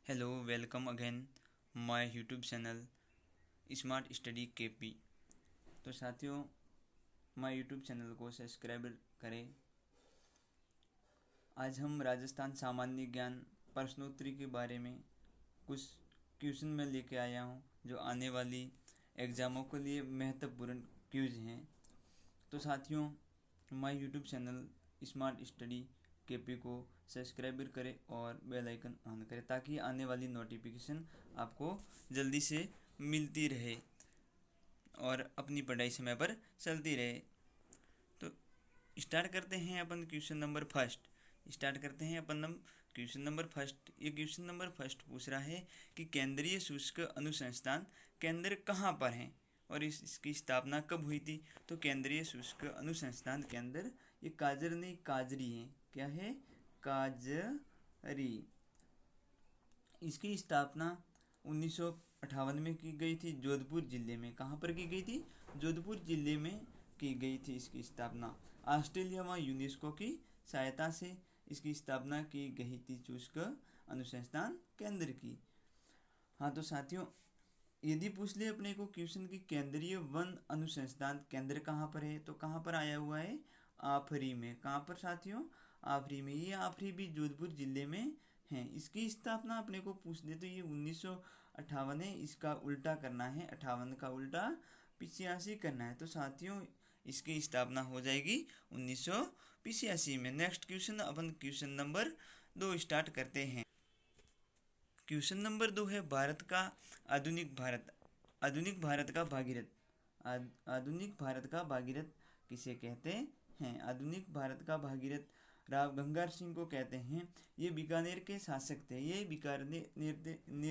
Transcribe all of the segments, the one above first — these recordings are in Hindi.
Hello, welcome again my YouTube channel smart study KP. तो साथियों, माय यूट्यूब चैनल को सब्सक्राइब करें। आज हम राजस्थान सामान्य ज्ञान प्रश्नोत्तरी के बारे में कुछ क्वेश्चन में लेके आया हूँ जो आने वाली एग्ज़ामों के लिए महत्वपूर्ण क्यूज हैं। तो साथियों, my YouTube channel smart study KP को सब्सक्राइब करें और बेल आइकन ऑन करें ताकि आने वाली नोटिफिकेशन आपको जल्दी से मिलती रहे और अपनी पढ़ाई समय पर चलती रहे। तो स्टार्ट करते हैं अपन question number first. Question number first. ये क्वेश्चन नंबर फर्स्ट पूछ रहा है कि केंद्रीय शुष्क अनुसंधान केंद्र कहाँ पर है और इसकी स्थापना कब हुई थी। तो केंद्रीय शुष्क अनुसंधान केंद्र ये काजर नहीं काजरी है। क्या है? काजरी। इसकी स्थापना 1958 में की गई थी जोधपुर जिले में। कहाँ पर की गई थी? जोधपुर जिले में की गई थी इसकी स्थापना। ऑस्ट्रेलिया व यूनेस्को की सहायता से इसकी स्थापना की गई थी शुष्क अनुसंधान केंद्र की। हाँ तो साथियों, यदि पूछ ले अपने को क्वेश्चन की केंद्रीय वन अनुसंधान केंद्र कहाँ पर है तो कहाँ पर आया हुआ है? आफरी में। कहाँ पर साथियों? आफरी में। ये आफरी भी जोधपुर जिले में है। इसकी स्थापना अपने को पूछ ले तो ये 1958 है। इसका उल्टा करना है, 58 का उल्टा 85 करना है। तो साथियों, इसकी स्थापना हो जाएगी 1985 में। नेक्स्ट क्वेश्चन, अपन क्वेश्चन नंबर 2 स्टार्ट करते हैं। क्वेश्चन नंबर 2 है भारत का आधुनिक भारत का भागीरथ। आधुनिक भारत का भागीरथ किसे कहते हैं? आधुनिक भारत का भागीरथ राव गंगार सिंह को कहते हैं। ये बीकानेर के शासक थे।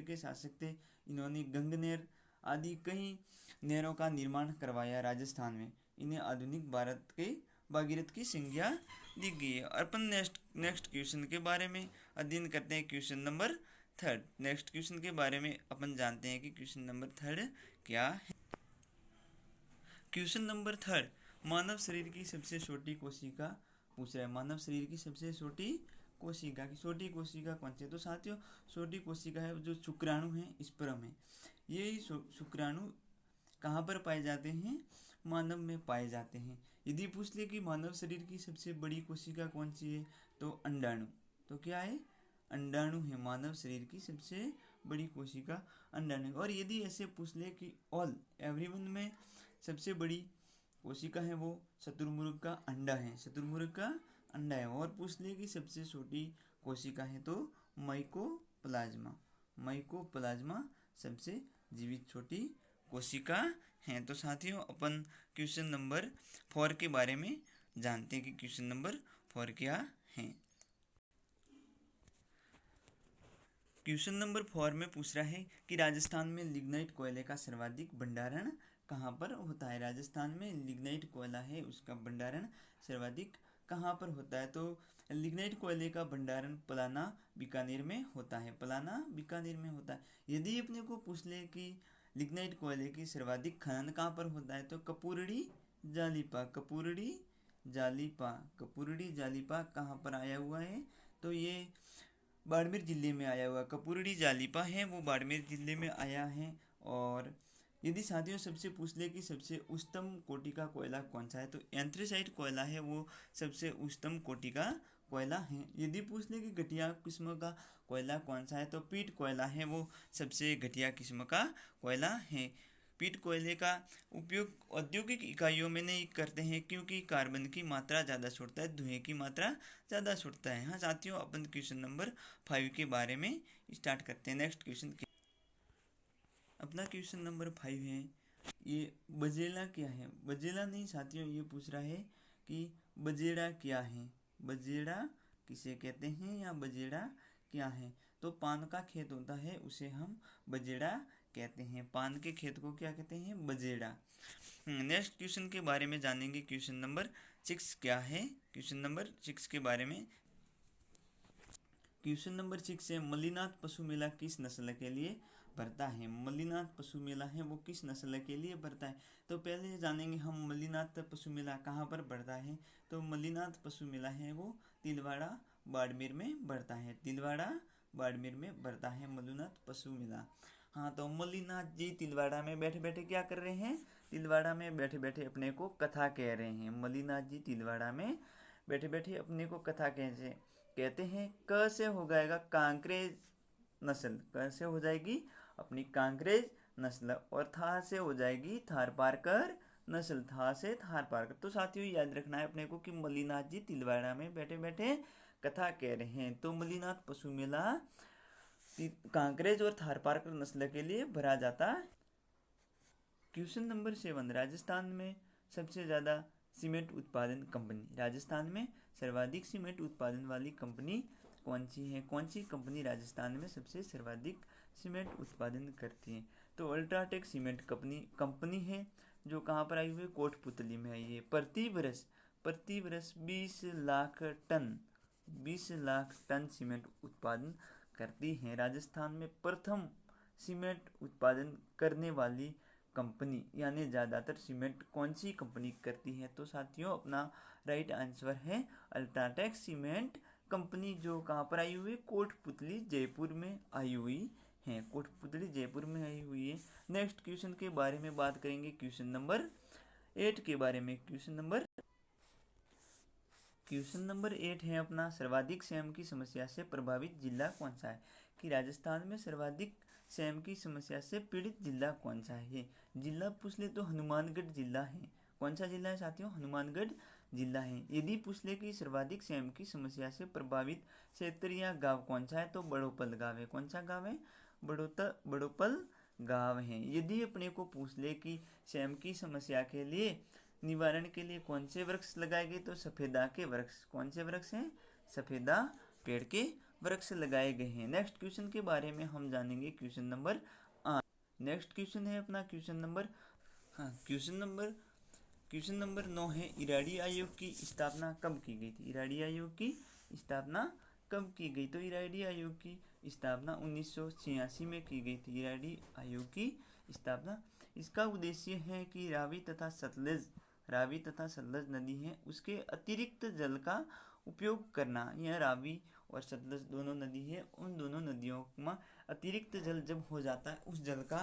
के शासक थे। इन्होंने गंगनेर आदि कई नहरों का निर्माण करवाया राजस्थान में। इन्हें आधुनिक भारत के भागीरथ की संज्ञा दी गई है। अपन नेक्स्ट क्वेश्चन के बारे में अध्ययन करते हैं। Question number third. Next question के बारे में अपन जानते हैं कि क्वेश्चन नंबर थर्ड क्या है। क्वेश्चन नंबर थर्ड, मानव शरीर की सबसे छोटी कोशिका पूछ रहा है। मानव शरीर की सबसे छोटी कोशिका कौन सी है? तो साथियों, छोटी कोशिका है जो शुक्राणु है, स्पर्म है। ये शुक्राणु कहाँ पर पाए जाते हैं? मानव में पाए जाते हैं। यदि पूछ ले कि मानव शरीर की सबसे बड़ी कोशिका कौन सी है तो अंडाणु। तो क्या है? अंडाणु है। मानव शरीर की सबसे बड़ी कोशिका अंडाणु। और यदि ऐसे पूछ ले कि ऑल एवरीवन में सबसे बड़ी कोशिका है वो शुतुरमुर्ग का अंडा है। शुतुरमुर्ग का अंडा है। और पूछ ले कि सबसे छोटी कोशिका है तो माइकोप्लाज्मा सबसे जीवित छोटी कोशिका हैं। तो साथियों, अपन क्वेश्चन नंबर 4 के बारे में जानते हैं कि क्वेश्चन नंबर 4 क्या है। क्वेश्चन नंबर 4 में पूछ रहा है कि राजस्थान में लिग्नाइट कोयले का सर्वाधिक भंडारण कहाँ पर होता है। राजस्थान में लिग्नाइट कोयला है, उसका भंडारण सर्वाधिक कहाँ पर होता है? तो लिग्नाइट कोयले का भंडारण पलाना बीकानेर में होता है। यदि अपने को पूछ ले कि लिग्नाइट कोयले की सर्वाधिक खनन कहाँ पर होता है तो कपूरड़ी जालिपा कहाँ पर आया हुआ है? तो ये बाड़मेर जिले में आया हुआ कपूरड़ी जालिपा है, वो बाड़मेर जिले में आया है। और यदि साथियों सबसे पूछ ले कि सबसे उच्चतम कोटि का कोयला कौन सा है तो एंथ्रेसाइट कोयला है, वो सबसे उच्चतम कोटि का कोयला है। यदि पूछ ले कि घटिया किस्म का कोयला कौन सा है तो पीट कोयला है, वो सबसे घटिया किस्म का कोयला है। पीट कोयले का उपयोग औद्योगिक इकाइयों में नहीं करते हैं क्योंकि कार्बन की मात्रा ज़्यादा छोड़ता है, धुएं की मात्रा ज़्यादा छोड़ता है। हाँ साथियों, अपन क्वेश्चन नंबर 5 के बारे में स्टार्ट करते हैं। नेक्स्ट क्वेश्चन अपना क्वेश्चन नंबर 5 है, ये बजेला क्या है? बजेला नहीं साथियों, ये पूछ रहा है कि बजेड़ा क्या है। बजेड़ा किसे कहते हैं या बजेड़ा क्या है? तो पान का खेत होता है उसे हम बजेड़ा कहते हैं। पान के खेत को क्या कहते हैं? बजेड़ा। नेक्स्ट क्वेश्चन के बारे में जानेंगे। क्वेश्चन नंबर 6 क्या है? क्वेश्चन नंबर 6 के बारे में क्वेश्चन नंबर 6 है, मल्लीनाथ पशु मेला किस नस्ल के लिए भरता है? मल्लीनाथ पशु मेला है वो किस नस्ल के लिए भरता है? तो पहले जानेंगे हम मल्लीनाथ पशु मेला कहाँ पर भरता है। तो मल्लीनाथ पशु मेला है वो तिलवाड़ा बाड़मेर में भरता है। तिलवाड़ा बाड़मेर में भरता है मल्लुनाथ पशु मेला। हाँ, तो मल्लीनाथ जी तिलवाड़ा में बैठे बैठे क्या कर रहे हैं? तिलवाड़ा में बैठे बैठे अपने को कथा कह रहे हैं। मल्लीनाथ जी तिलवाड़ा में बैठे बैठे अपने को कथा कहते हैं। क से हो जाएगा कांकरेज नस्ल, क से हो जाएगी अपनी कांकरेज नस्ल, और था से हो जाएगी थारपारकर नस्ल, था से थारपारकर। तो साथियों याद रखना है अपने को कि मल्लीनाथ जी तिलवाड़ा में बैठे बैठे कथा कह रहे हैं। तो मल्लीनाथ पशु मेला कांकरेज और थारपारकर नस्ल के लिए भरा जाता है। क्वेश्चन नंबर 7, राजस्थान में सबसे ज़्यादा सीमेंट उत्पादन कंपनी, राजस्थान में सर्वाधिक सीमेंट उत्पादन वाली कंपनी कौन सी है? कौन सी कंपनी राजस्थान में सबसे सर्वाधिक सीमेंट उत्पादन करती है? तो अल्ट्राटेक सीमेंट कंपनी है, जो कहाँ पर आई हुई है? कोटपुतली में आई है। प्रति वर्ष 20 लाख टन सीमेंट उत्पादन करती है। राजस्थान में प्रथम सीमेंट उत्पादन करने वाली कंपनी यानी ज़्यादातर सीमेंट कौन सी कंपनी करती है? तो साथियों अपना राइट आंसर है अल्ट्राटेक सीमेंट कंपनी, जो कहाँ पर आई हुई है? कोटपुतली जयपुर में आई हुई है। कोटपुतली जयपुर में आई हुई है। नेक्स्ट क्वेश्चन के बारे में बात करेंगे, क्वेश्चन नंबर 8 के बारे में। क्वेश्चन नंबर 8 है अपना, सर्वाधिक सेम की समस्या से प्रभावित जिला कौन सा है? कि राजस्थान में सर्वाधिक सेम की समस्या से पीड़ित जिला कौन सा है? जिला पूछ ले तो हनुमानगढ़ जिला है। कौन सा जिला है साथियों? हनुमानगढ़ जिला है। यदि पूछ ले कि सर्वाधिक सेम की समस्या से प्रभावित क्षेत्र या गांव कौन सा है, तो बड़ोपल गांव है। कौन सा गांव है? बड़ोपल गांव है। यदि अपने को पूछ ले कि सेम की समस्या के लिए निवारण के लिए कौन से वृक्ष लगाए गए, तो सफेदा के वृक्ष। कौन से वृक्ष हैं? सफेदा पेड़ के वृक्ष लगाए गए हैं। नेक्स्ट क्वेश्चन के बारे में हम जानेंगे, क्वेश्चन नंबर 8। नेक्स्ट क्वेश्चन है अपना क्वेश्चन नंबर 9 है, इराडी आयोग की स्थापना कब की गई थी? इराडी आयोग की स्थापना कब की गई? तो इराडी आयोग की स्थापना 1986 में की गई थी। इराडी आयोग की स्थापना, इसका उद्देश्य है कि रावी तथा सतलज नदी है, उसके अतिरिक्त जल का उपयोग करना। यह रावी और सतलज दोनों नदी है, उन दोनों नदियों में अतिरिक्त जल जब हो जाता है, उस जल का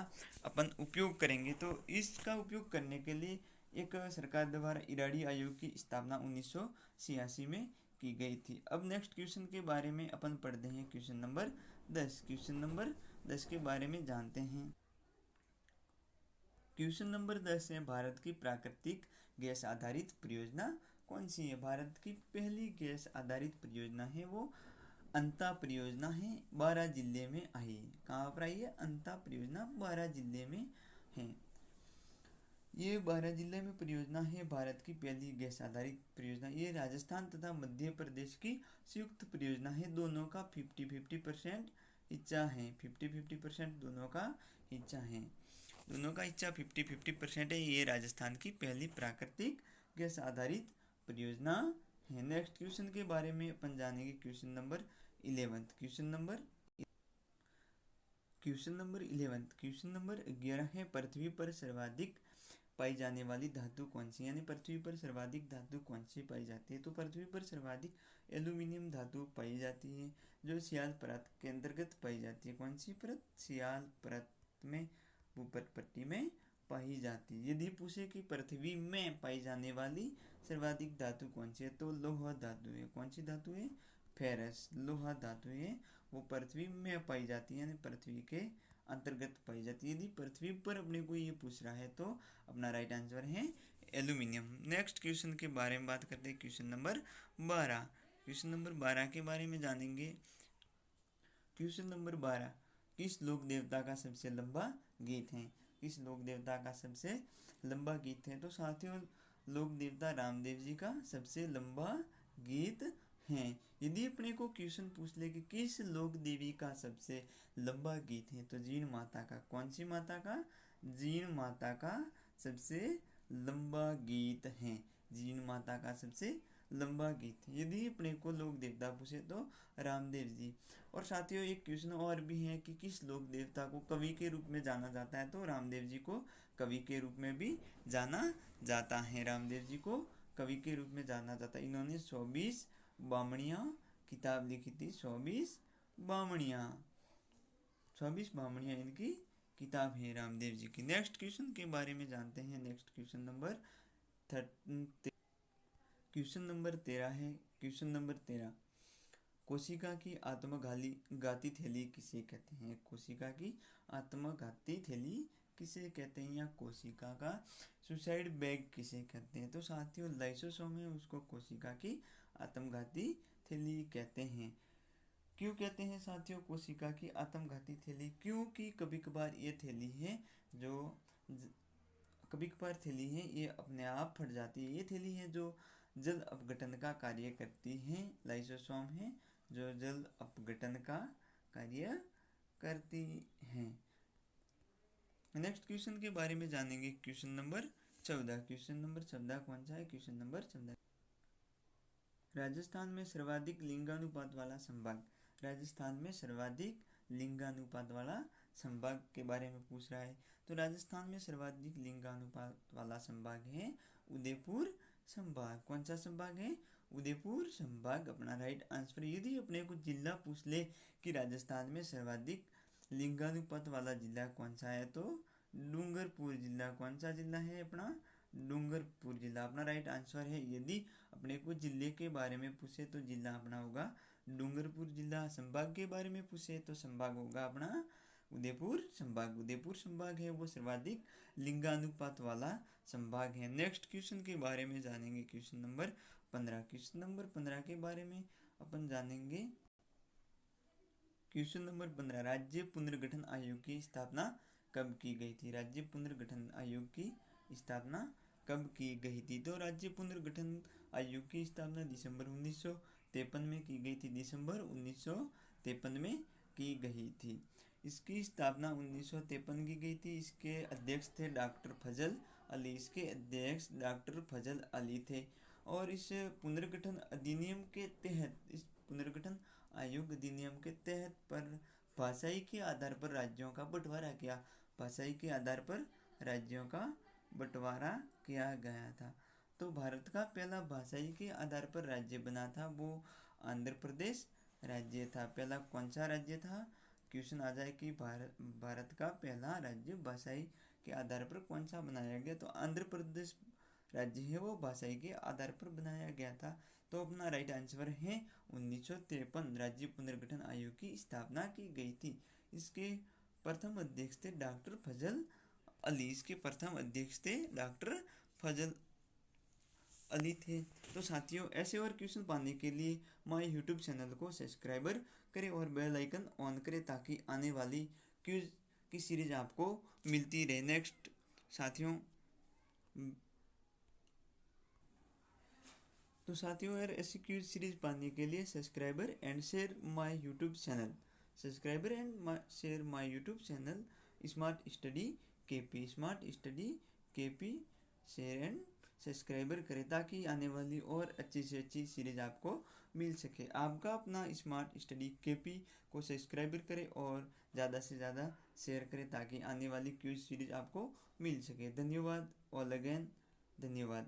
अपन उपयोग करेंगे। तो इसका उपयोग करने के लिए एक सरकार द्वारा इराडी आयोग की स्थापना 1986 में की गई थी। अब नेक्स्ट क्वेश्चन के बारे में अपन पढ़ते हैं, क्वेश्चन नंबर 10। क्वेश्चन नंबर 10 के बारे में जानते हैं। क्वेश्चन नंबर 10 है, भारत की प्राकृतिक गैस आधारित परियोजना कौन सी है? भारत की पहली गैस आधारित परियोजना है वो अंता परियोजना है, 12 जिले में आई है। कहाँ पर आई है? अंता परियोजना 12 जिले में है। ये 12 जिले में परियोजना है, भारत की पहली गैस आधारित परियोजना। ये राजस्थान तथा मध्य प्रदेश की संयुक्त परियोजना है। दोनों का 50-50% हिस्सा है। 50-50% दोनों का हिस्सा है। दोनों का हिस्सा 50-50% है। ये राजस्थान की पहली प्राकृतिक गैस आधारित परियोजना है। नेक्स्ट क्वेश्चन के बारे में अपन जानेंगे, क्वेश्चन नंबर 11। क्वेश्चन नंबर 11 है, पृथ्वी पर सर्वाधिक पाई जाने वाली धातु कौन सी? यानी पृथ्वी पर सर्वाधिक धातु कौन सी पाई जाती है? तो पृथ्वी पर सर्वाधिक एल्यूमिनियम धातु पाई जाती है, जो सियाल परत के अंतर्गत पाई जाती है। कौन सी परत? सियाल परत में ऊपर पट्टी में पाई जाती है। यदि पूछे कि पृथ्वी में पाई जाने वाली सर्वाधिक धातु कौन सी है, तो लोहा धातु है। कौन सी धातु है? फेरस, लोहा धातु है, वो पृथ्वी में पाई जाती है, यानी पृथ्वी के अंतर्गत पाई जाती है। यदि पृथ्वी पर अपने को ये पूछ रहा है तो अपना राइट आंसर है एल्यूमिनियम। नेक्स्ट क्वेश्चन के बारे में बात करते हैं, क्वेश्चन नंबर 12। क्वेश्चन नंबर 12 के बारे में जानेंगे। क्वेश्चन नंबर 12, किस लोक देवता का सबसे लंबा गीत है? किस लोक देवता का सबसे लंबा गीत है? तो साथियों लोक देवता रामदेव जी का सबसे लंबा गीत है। यदि अपने को क्वेश्चन पूछ ले कि किस लोक देवी का सबसे लंबा गीत है, तो जीण माता का। कौन सी माता का? जीण माता का सबसे लंबा गीत है। जीण माता का सबसे लंबा गीत। यदि अपने को लोक देवता पूछे तो रामदेव जी। और साथियों एक क्वेश्चन और भी है कि किस लोक देवता को कवि के रूप में जाना जाता है? तो रामदेव जी को कवि के रूप में भी जाना जाता है। रामदेव जी को कवि के रूप में जाना जाता है। इन्होंने 24 बामणियाँ किताब लिखी थी, 24 बामणियाँ, 26 बामणियाँ इनकी किताब है रामदेव जी की। नेक्स्ट क्वेश्चन के बारे में जानते हैं। नेक्स्ट क्वेश्चन नंबर 13 है। क्वेश्चन नंबर 13, कोशिका की आत्मघाती थैली किसे कहते हैं? कोशिका की आत्मघाती थैली किसे कहते हैं, या कोशिका का सुसाइड बैग किसे कहते हैं? तो साथियों लाइसोसोम है उसको कोशिका की आत्मघाती थैली कहते हैं। क्यों कहते हैं साथियों कोशिका की आत्मघाती थैली? क्योंकि कभी कभार ये थैली है जो कभी कभार थैली है ये अपने आप फट जाती है। ये थैली है जो जल अपघटन का कार्य करती है। लाइसोसोम है जो जल अपघटन का कार्य करती हैं। नेक्स्ट क्वेश्चन के बारे में जानेंगे। Question number 14। क्वेश्चन नंबर 14 कौन सा है? क्वेश्चन नंबर 14, राजस्थान में सर्वाधिक लिंगानुपात वाला संभाग। राजस्थान में सर्वाधिक लिंगानुपात वाला संभाग के बारे में पूछ रहा है। तो राजस्थान में सर्वाधिक लिंगानुपात वाला संभाग है उदयपुर संभाग। कौन सा संभाग है? उदयपुर संभाग अपना राइट आंसर। यदि अपने को जिला पूछ ले कि राजस्थान में सर्वाधिक लिंगानुपात वाला जिला कौन सा है, तो डूंगरपुर जिला। कौन सा जिला है? अपना डूंगरपुर जिला अपना राइट आंसर है। यदि अपने को जिले के बारे में पूछे तो जिला अपना होगा डूंगरपुर जिला। संभाग के बारे में पूछे तो संभाग होगा अपना उदयपुर संभाग। उदयपुर संभाग है वो सर्वाधिक लिंगानुपात वाला संभाग है। नेक्स्ट क्वेश्चन के बारे में जानेंगे। Question number 15। क्वेश्चन नंबर 15 के बारे में अपन जानेंगे। क्वेश्चन नंबर 15, राज्य पुनर्गठन आयोग की स्थापना कब की गई थी? राज्य पुनर्गठन आयोग की स्थापना कब की गई थी? तो राज्य पुनर्गठन आयोग की स्थापना दिसंबर 1953 में की गई थी। दिसंबर 1953 में की गई थी। इसकी स्थापना 1953 की गई थी। इसके अध्यक्ष थे डॉक्टर फजल अली। इसके अध्यक्ष डॉक्टर फजल अली थे। और इस पुनर्गठन अधिनियम के तहत, इस पुनर्गठन आयोग अधिनियम के तहत पर भाषाई के आधार पर राज्यों का बंटवारा किया। भाषाई के आधार पर राज्यों का बंटवारा किया गया था। तो भारत का पहला भाषाई के आधार पर राज्य बना था वो आंध्र प्रदेश राज्य था। पहला कौन सा राज्य था? क्वेश्चन आ जाए कि भारत का पहला राज्य भाषाई के आधार पर कौन सा बनाया गया, तो आंध्र प्रदेश राज्य है वो भाषाई के आधार पर बनाया गया था। तो अपना राइट आंसर है 1953 राज्य पुनर्गठन आयोग की स्थापना की गई थी। इसके प्रथम अध्यक्ष थे डॉक्टर फजल अली। इसके प्रथम अध्यक्ष थे डॉक्टर फजल अली थे। तो साथियों ऐसे और क्वेश्चन पाने के लिए माय यूट्यूब चैनल को सब्सक्राइबर करें और बेल आइकन ऑन करें ताकि आने वाली क्विज की सीरीज आपको मिलती रहे। नेक्स्ट साथियों यार ऐसी क्विज सीरीज पाने के लिए subscriber and share my YouTube channel. Subscriber and share my YouTube channel smart study KP. Smart study KP share and subscriber करें ताकि आने वाली और अच्छी से अच्छी सीरीज आपको मिल सके। आपका अपना स्मार्ट स्टडी केपी को सब्सक्राइबर करें और ज़्यादा से ज़्यादा शेयर करें ताकि आने वाली क्विज सीरीज आपको मिल सके। धन्यवाद ऑल अगेन। धन्यवाद।